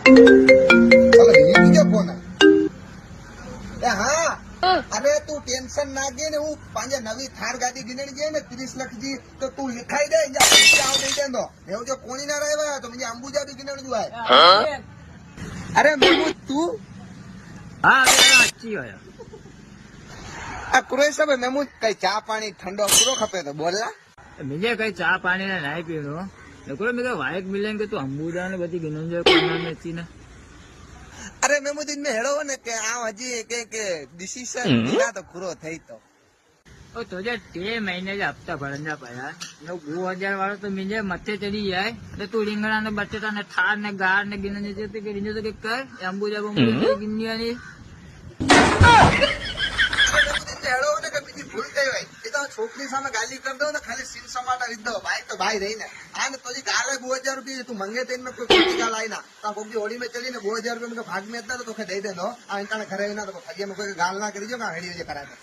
ચાલો બીજો ફોન એ હા અરે તું ટેન્શન ના ગે ને હું પાંજે નવી થાર ગાડી ગીનણી છે ને 30 લાખ જી તો તું लिखाई दे जा पैसा आव दे दो એવું જો કોણી ના રહેવા તો મને અંબુજા દી ગીનણી જોય અરે મેમુ તું હા अच्छी है આ કુરેશ સાહેબ મેમુ કઈ ચા પાણી ઠંડો પૂરો ખપે તો બોલલા मुझे कहीं चाह पानी ने नहीं पीनो देखो मेरे वाइक मिलेंगे तो अंबुजा ने बची गिनन जो कोना में थी ना અરે મેમુદ્દીન ને હેડો ને કે આ હજી કે ડિસિઝન લીધા તો પૂરો થઈ તો और तुझे 3 महीने का हफ्ता भरना पड़ा नो 2000 वाला तो मुझे मथे चढ़ी जाए तो तू રીંગણા ને બટેટા ને ઠાર ને ગાર ને गिनन जो तो गिनन तो के कर अंबुजा बंबुजा गिननी नहीं હેડો ને કે બીજી ભૂલ થઈ હોય એ તો છોકરી સામે ગાલી કરી દો ને ખાલી સીન સમાટા રીત દો ભાઈ તો ભાઈ રહીને આ ને તો કાલે 2000 રૂપિયા તું મંગે તેન में कोई कोई गाल आई ना तो कोई होली में चली ने 2000 रुपया में भाग में था तो दे दे नो आ इनका घरे ना तो फगिया में कोई गाल ना करी जो का हेड़ी जे करा दे